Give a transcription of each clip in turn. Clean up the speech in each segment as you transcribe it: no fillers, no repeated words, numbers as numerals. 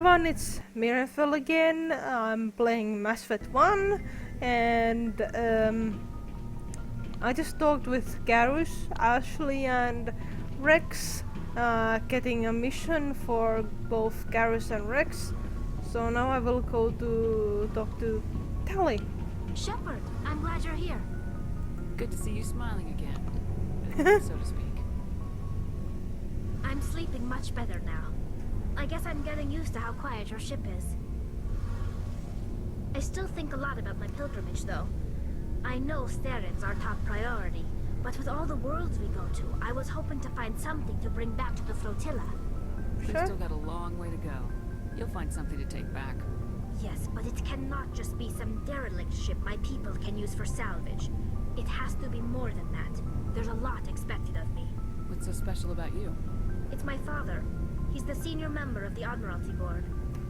everyone, it's Mirjamfell again. I'm playing Mass Effect 1 and I just talked with Garrus, Ashley and Rex, getting a mission for both Garrus and Rex. So now I will go to talk to Tally. Shepard, I'm glad you're here. Good to see you smiling again, so to speak. I'm sleeping much better now. I guess I'm getting used to how quiet your ship is. I still think a lot about my pilgrimage, though. I know Theron's our top priority, but with all the worlds we go to, I was hoping to find something to bring back to the flotilla. We've still got a long way to go. You'll find something to take back. Yes, but it cannot just be some derelict ship my people can use for salvage. It has to be more than that. There's a lot expected of me. What's so special about you? It's my father. He's the senior member of the Admiralty Board.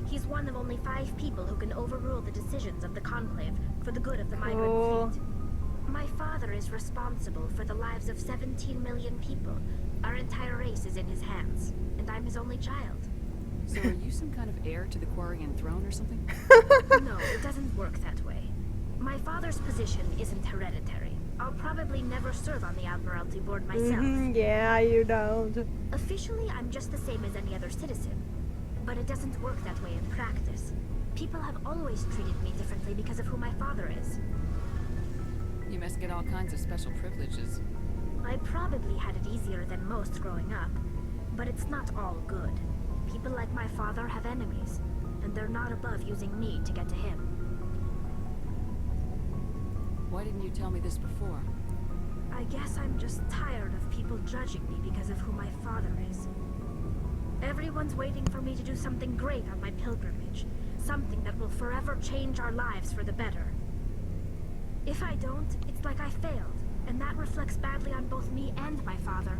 He's one of only 5 people who can overrule the decisions of the Conclave for the good of the migrant fleet. My father is responsible for the lives of 17 million people. Our entire race is in his hands, and I'm his only child. So are you some kind of heir to the Quarian throne or something? No, it doesn't work that way. My father's position isn't hereditary. I'll probably never serve on the Admiralty Board myself. Yeah, you don't. Officially, I'm just the same as any other citizen. But it doesn't work that way in practice. People have always treated me differently because of who my father is. You must get all kinds of special privileges. I probably had it easier than most growing up, but it's not all good. People like my father have enemies, and they're not above using me to get to him. Why didn't you tell me this before? I guess I'm just tired of people judging me because of who my father is. Everyone's waiting for me to do something great on my pilgrimage, something that will forever change our lives for the better. If I don't, it's like I failed, and that reflects badly on both me and my father.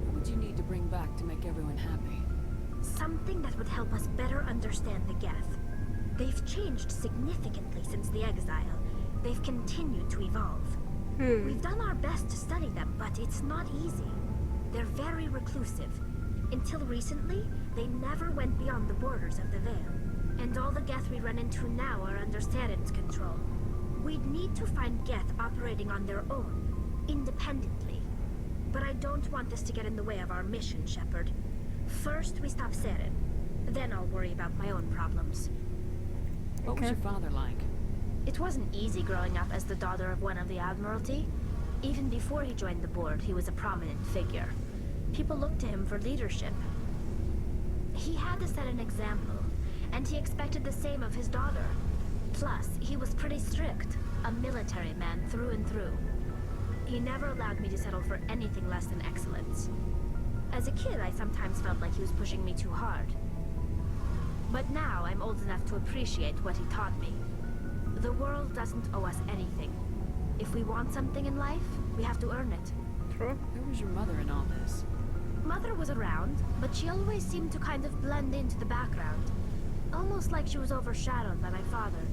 What would you need to bring back to make everyone happy? Something that would help us better understand the Geth. They've changed significantly since the exile. They've continued to evolve. We've done our best to study them, but it's not easy. They're very reclusive. Until recently, they never went beyond the borders of the Veil. And all the Geth we run into now are under Theron's control. We'd need to find Geth operating on their own, independently. But I don't want this to get in the way of our mission, Shepard. First, we stop Theron. Then I'll worry about my own problems. What was your father like? It wasn't easy growing up as the daughter of one of the Admiralty. Even before he joined the board, he was a prominent figure. People looked to him for leadership. He had to set an example, and he expected the same of his daughter. Plus, he was pretty strict, a military man through and through. He never allowed me to settle for anything less than excellence. As a kid, I sometimes felt like he was pushing me too hard. But now I'm old enough to appreciate what he taught me. The world doesn't owe us anything. If we want something in life, we have to earn it. True. Where was your mother in all this? Mother was around, but she always seemed to kind of blend into the background. Almost like she was overshadowed by my father.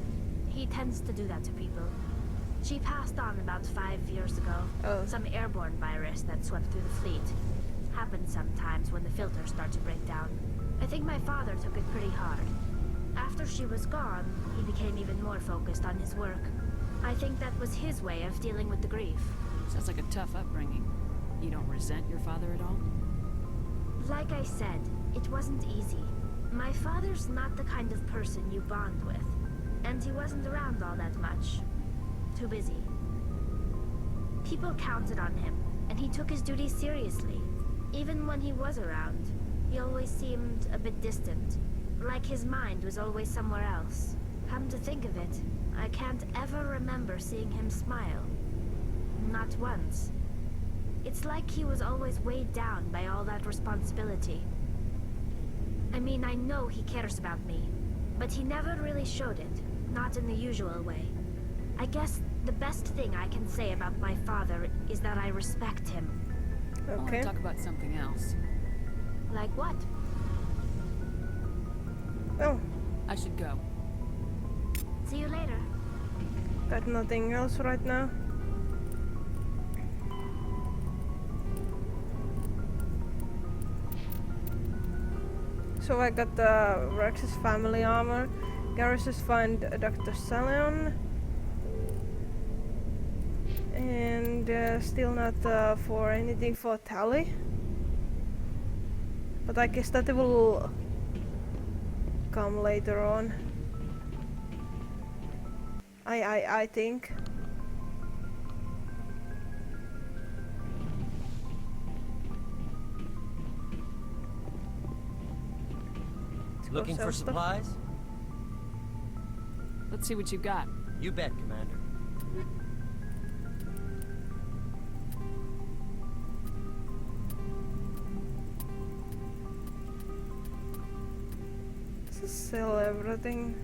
He tends to do that to people. She passed on about 5 years ago. Some airborne virus that swept through the fleet. Happens sometimes when the filters start to break down. I think my father took it pretty hard. After she was gone, he became even more focused on his work. I think that was his way of dealing with the grief. Sounds like a tough upbringing. You don't resent your father at all? Like I said, it wasn't easy. My father's not the kind of person you bond with. And he wasn't around all that much. Too busy. People counted on him, and he took his duties seriously. Even when he was around, he always seemed a bit distant. Like his mind was always somewhere else. Come to think of it, I can't ever remember seeing him smile. Not once. It's like he was always weighed down by all that responsibility. I mean, I know he cares about me, but he never really showed it. Not in the usual way. I guess the best thing I can say about my father is that I respect him. I want to talk about something else. Like what? Oh, I should go. See you later. got nothing else right now. so I got the Rex's family armor. Garrus is find Dr. Salion. And still not for anything for Tally. But I guess that will come later on. I think. Looking for supplies? Let's see what you got. You bet, Commander. Just sell everything.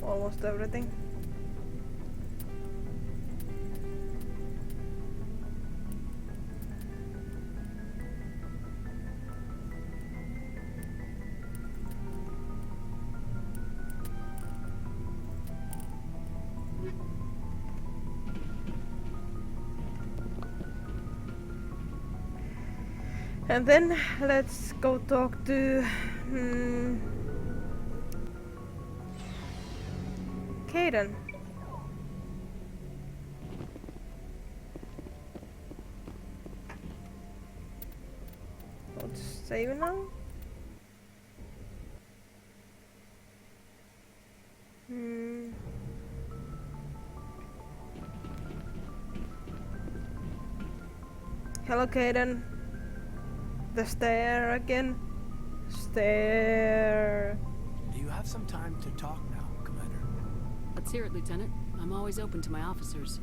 Almost everything. And then let's go talk to Kaidan. Let's save now. Hello, Kaidan. The stare again. Stare. Do you have some time to talk now, Commander? Let's hear it, Lieutenant. I'm always open to my officers.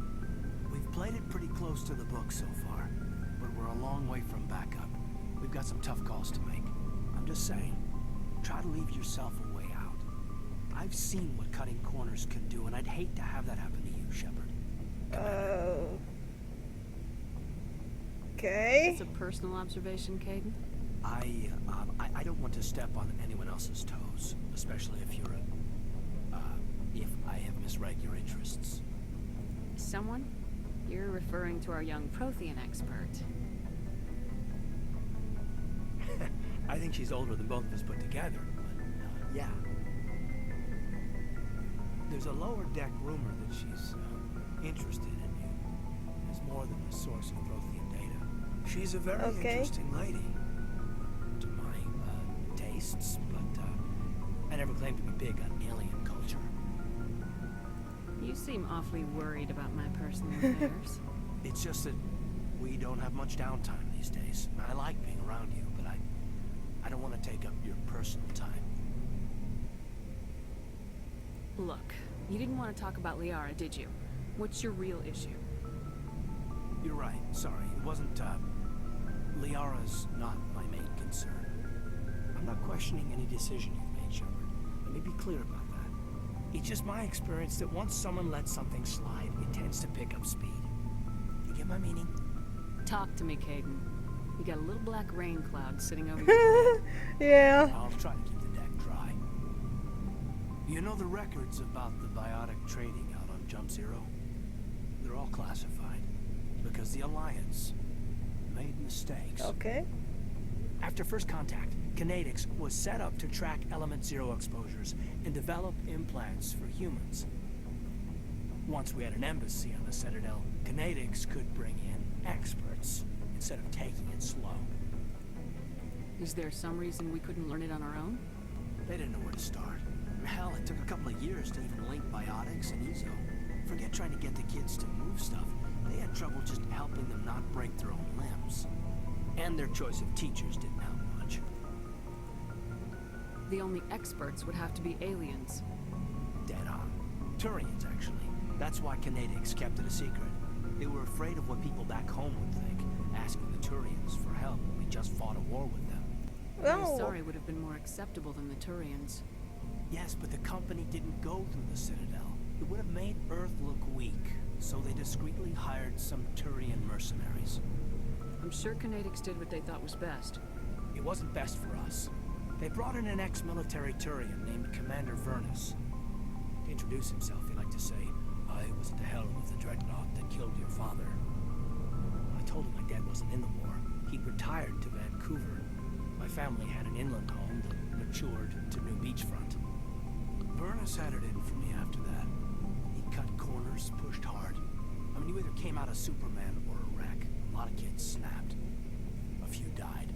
We've played it pretty close to the book so far, but we're a long way from backup. We've got some tough calls to make. I'm just saying, try to leave yourself a way out. I've seen what cutting corners can do, and I'd hate to have that happen to you, Shepard. Okay. It's a personal observation, Kaidan. I don't want to step on anyone else's toes, especially if you're if I have misread your interests. Someone? You're referring to our young Prothean expert. I think she's older than both of us put together, but yeah. There's a lower deck rumor that she's interested in you. There's more than a source of Prothean data. She's a very interesting lady. To my tastes, but I never claimed to be big on alien culture. You seem awfully worried about my personal affairs. It's just that we don't have much downtime these days. I like being around you, but I don't want to take up your personal time. Look, you didn't want to talk about Liara, did you? What's your real issue? You're right. Sorry. It wasn't, Liara's not my main concern. I'm not questioning any decision you've made, Shepard. Let me be clear about that. It's just my experience that once someone lets something slide, it tends to pick up speed. You get my meaning? Talk to me, Kaidan. You got a little black rain cloud sitting over your head. Yeah. I'll try to keep the deck dry. You know the records about the biotic trading out on Jump Zero? They're all classified because the Alliance made mistakes. Okay. After first contact, Kinetics was set up to track Element Zero exposures and develop implants for humans. Once we had an embassy on the Citadel, Kinetics could bring in experts instead of taking it slow. Is there some reason we couldn't learn it on our own? They didn't know where to start. Hell, it took a couple of years to even link biotics and EZO. Forget trying to get the kids to move stuff. They had trouble just helping them not break their own limbs. And their choice of teachers didn't help much. The only experts would have to be aliens. Dead on. Turians, actually. That's why Kinetics kept it a secret. They were afraid of what people back home would think, asking the Turians for help when we just fought a war with them. Well, Sorry would have been more acceptable than the Turians. Yes, but the company didn't go through the Citadel. It would have made Earth look weak, so they discreetly hired some Turian mercenaries. I'm sure Kinetics did what they thought was best. It wasn't best for us. They brought in an ex-military Turian named Commander Vernus. To introduce himself, he liked to say, "I was at the helm of the dreadnought that killed your father." When I told him my dad wasn't in the war, he'd retired to Vancouver. My family had an inland home that matured to new beachfront. Vernus had it in for me after that. He cut corners, pushed hard. I mean, you either came out a Superman or a wreck. A lot of kids snapped. A few died.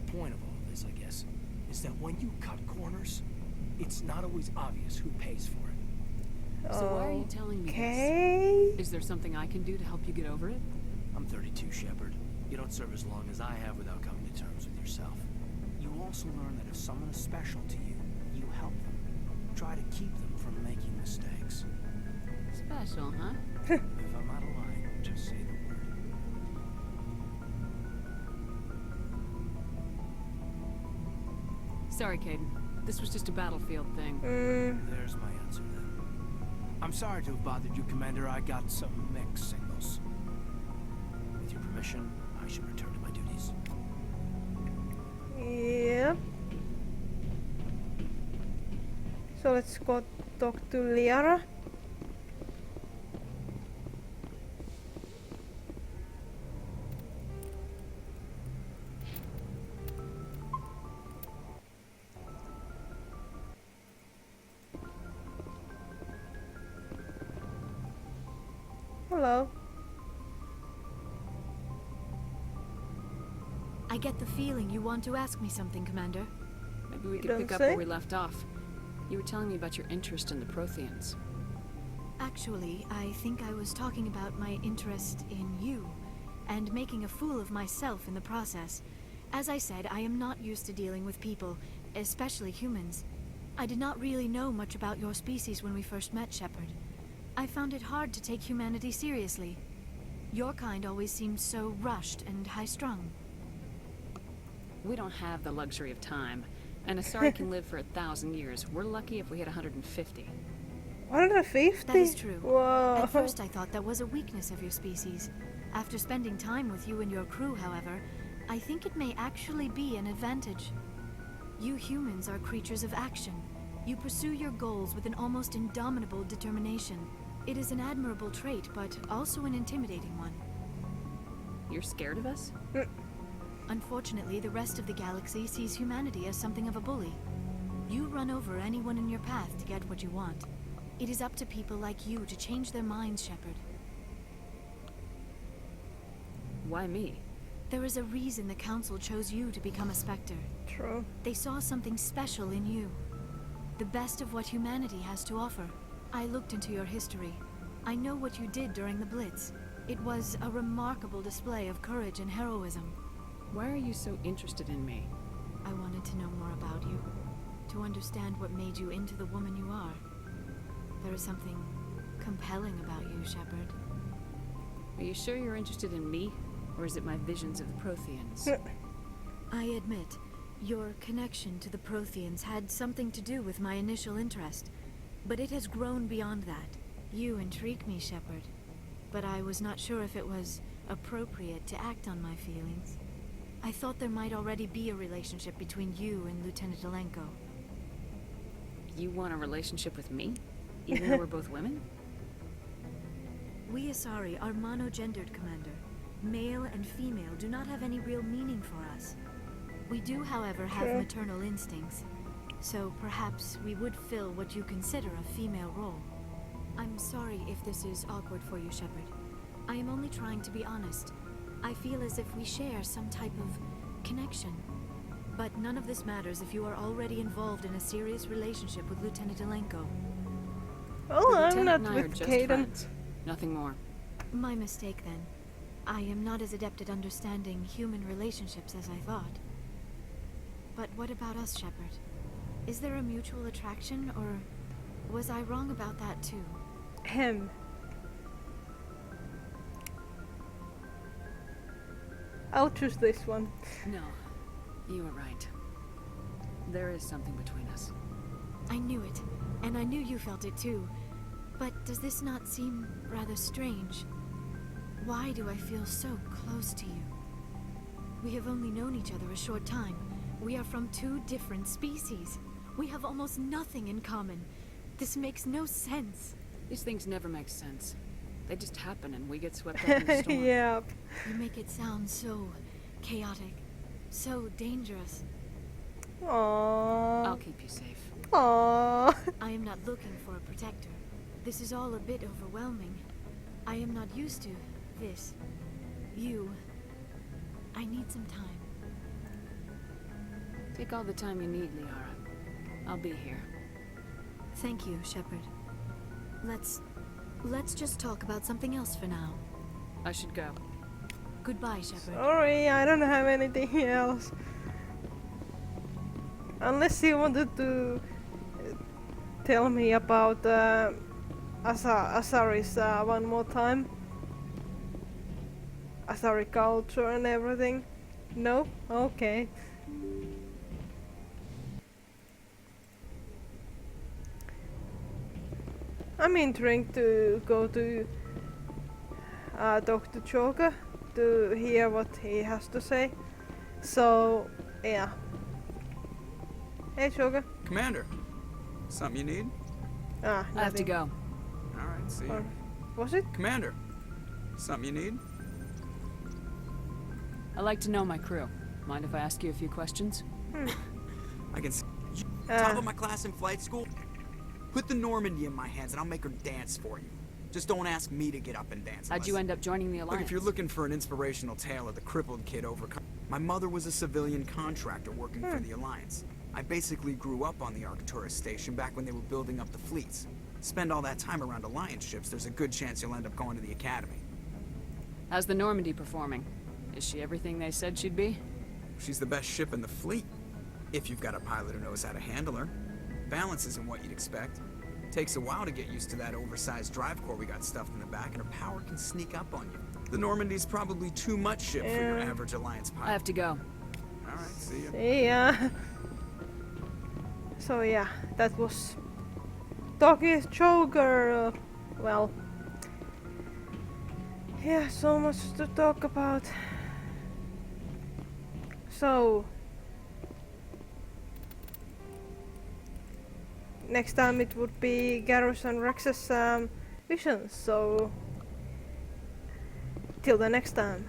The point of all this, I guess, is that when you cut corners, it's not always obvious who pays for it. So why are you telling me Okay. this? Is there something I can do to help you get over it? I'm 32, Shepard. You don't serve as long as I have without coming to terms with yourself. You also learn that if someone is special to you, you help them. Try to keep them from making mistakes. Special, huh? If I'm out of line, just say the word. Sorry, Kaidan. This was just a battlefield thing. There's my answer then. I'm sorry to have bothered you, Commander. I got some mixed signals. With your permission, I should return to my duties. Yeah. So let's go talk to Liara. Hello. I get the feeling you want to ask me something, Commander. Maybe we You could don't pick up say? where we left off. You were telling me about your interest in the Protheans. Actually, I think I was talking about my interest in you, and making a fool of myself in the process. As I said, I am not used to dealing with people, especially humans. I did not really know much about your species when we first met, Shepard. I found it hard to take humanity seriously. Your kind always seemed so rushed and high-strung. We don't have the luxury of time. And Asari can live for 1,000 years. We're lucky if we hit 150. 150? That is true. Whoa. At first I thought that was a weakness of your species. After spending time with you and your crew, however, I think it may actually be an advantage. You humans are creatures of action. You pursue your goals with an almost indomitable determination. It is an admirable trait, but also an intimidating one. You're scared of us? Unfortunately, the rest of the galaxy sees humanity as something of a bully. You run over anyone in your path to get what you want. It is up to people like you to change their minds, Shepard. Why me? There is a reason the Council chose you to become a Spectre. True. They saw something special in you. The best of what humanity has to offer. I looked into your history. I know what you did during the Blitz. It was a remarkable display of courage and heroism. Why are you so interested in me? I wanted to know more about you. To understand what made you into the woman you are. There is something compelling about you, Shepard. Are you sure you're interested in me? Or is it my visions of the Protheans? I admit, your connection to the Protheans had something to do with my initial interest. But it has grown beyond that. You intrigue me, Shepard. But I was not sure if it was appropriate to act on my feelings. I thought there might already be a relationship between you and Lieutenant Alenko. You want a relationship with me? Even though we're both women? We Asari are monogendered, Commander. Male and female do not have any real meaning for us. We do, however, have Sure. maternal instincts. So perhaps we would fill what you consider a female role. I'm sorry if this is awkward for you, Shepard. I am only trying to be honest. I feel as if we share some type of connection. But none of this matters if you are already involved in a serious relationship with Lieutenant Alenko. Oh, The I'm Lieutenant not and I are with just Kaidan. friends. Nothing more. My mistake, then. I am not as adept at understanding human relationships as I thought. But what about us, Shepard? Is there a mutual attraction, or was I wrong about that too? Hem. I'll choose this one. No. You were right. There is something between us. I knew it, and I knew you felt it too. But does this not seem rather strange? Why do I feel so close to you? We have only known each other a short time, We are from two different species. We have almost nothing in common. This makes no sense. These things never make sense. They just happen and we get swept up in the storm. Yep. You make it sound so chaotic, so dangerous. Aww. I'll keep you safe. Aww. I am not looking for a protector. This is all a bit overwhelming. I am not used to this. You. I need some time. Take all the time you need, Liara. I'll be here. Thank you, Shepard. Let's just talk about something else for now. I should go. Goodbye, Shepard. Sorry, I don't have anything else. Unless you wanted to tell me about Asaris one more time. Asari culture and everything. No? Okay. I'm intrigued to go to Dr. Joker to hear what he has to say. So, yeah. Hey, Joker. Commander, something you need? Ah, I have to nothing. go. All right, see Or you. was it? Commander, something you need? I like to know my crew. Mind if I ask you a few questions? I can see. Top of my class in flight school? Put the Normandy in my hands and I'll make her dance for you. Just don't ask me to get up and dance. How'd you end up joining the Alliance? Look, if you're looking for an inspirational tale of the crippled kid overcome... My mother was a civilian contractor working for the Alliance. I basically grew up on the Arcturus station back when they were building up the fleets. Spend all that time around Alliance ships, there's a good chance you'll end up going to the Academy. How's the Normandy performing? Is she everything they said she'd be? She's the best ship in the fleet. If you've got a pilot who knows how to handle her. Balance isn't what you'd expect. Takes a while to get used to that oversized drive core we got stuffed in the back, and her power can sneak up on you. The Normandy's probably too much ship for your average Alliance pilot. I have to go. Alright, see ya. See ya. So yeah, that was Talking with Joker. Well, yeah, so much to talk about. So next time it would be Garrus and Rex's visions. So till the next time.